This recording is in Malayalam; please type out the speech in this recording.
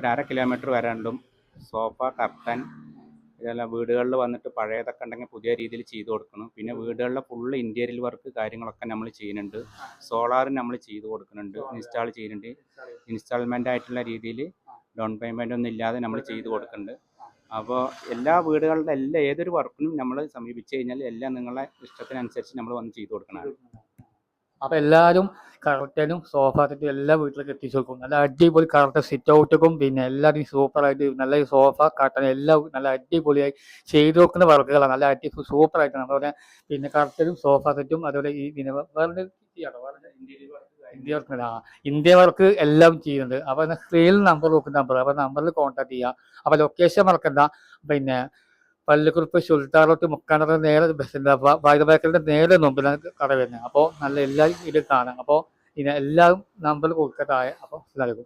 ഒരു 1/2 കിലോമീറ്റർ വരാണ്ടും സോഫ, കർട്ടൻ ഇതെല്ലാം വീടുകളിൽ വന്നിട്ട് പഴയതൊക്കെ ഉണ്ടെങ്കിൽ പുതിയ രീതിയിൽ ചെയ്തു കൊടുക്കണം. പിന്നെ വീടുകളിലെ ഫുള്ള് ഇൻറ്റീരിയൽ വർക്ക് കാര്യങ്ങളൊക്കെ നമ്മൾ ചെയ്യുന്നുണ്ട്. സോളാറും നമ്മൾ ചെയ്തു കൊടുക്കുന്നുണ്ട്, ഇൻസ്റ്റാൾ ചെയ്യുന്നുണ്ട്. ഇൻസ്റ്റാൾമെൻ്റ് ആയിട്ടുള്ള രീതിയിൽ ഡൗൺ പേയ്മെൻ്റ് ഒന്നും ഇല്ലാതെ നമ്മൾ ചെയ്തു കൊടുക്കുന്നുണ്ട്. അപ്പോൾ എല്ലാ വീടുകളുടെ ഏതൊരു വർക്കിനും നമ്മൾ സമീപിച്ച് കഴിഞ്ഞാൽ എല്ലാം നിങ്ങളെ ഇഷ്ടത്തിനനുസരിച്ച് നമ്മൾ വന്ന് ചെയ്തു കൊടുക്കണം. അപ്പൊ എല്ലാവരും കറക്റ്റനും സോഫ സെറ്റും എല്ലാ വീട്ടിലേക്ക് എത്തിച്ചു കൊടുക്കും. നല്ല അടിപൊളി കറക്റ്റ് സിറ്റ് ഔട്ടും പിന്നെ എല്ലാവരും സൂപ്പറായിട്ട് നല്ല സോഫ കർട്ടൻ എല്ലാം നല്ല അടിപൊളിയായി ചെയ്തു വെക്കുന്ന വർക്കുകളാണ്. നല്ല സൂപ്പറായിട്ടാണ്. അതുപോലെ പിന്നെ കർട്ടനും സോഫ സെറ്റും അതുപോലെ ഈ പിന്നെ വേറെ ഇന്ത്യ വർക്ക് എല്ലാം ചെയ്യുന്നുണ്ട്. അപ്പൊ സ്ക്രീനിൽ നമ്പർ നോക്കുന്ന അപ്പൊ നമ്പറിൽ കോൺടാക്ട് ചെയ്യുക. അപ്പൊ ലൊക്കേഷൻ മറക്കണ്ട. പിന്നെ പള്ളിക്കുറിപ്പ് സുൽത്താൻ റോഡ് മുക്കാനത്ത് നേരെ ബസ്സിൻ്റെ ബേക്കറിന്റെ നേരെ മുമ്പിലാണ് കട വരുന്നത്. അപ്പോൾ നല്ല എല്ലാവരും ഇത് കാണാം. അപ്പോൾ ഇതിനെ എല്ലാം നമ്പർ കൊടുക്കട്ടായ അപ്പോൾ നൽകും.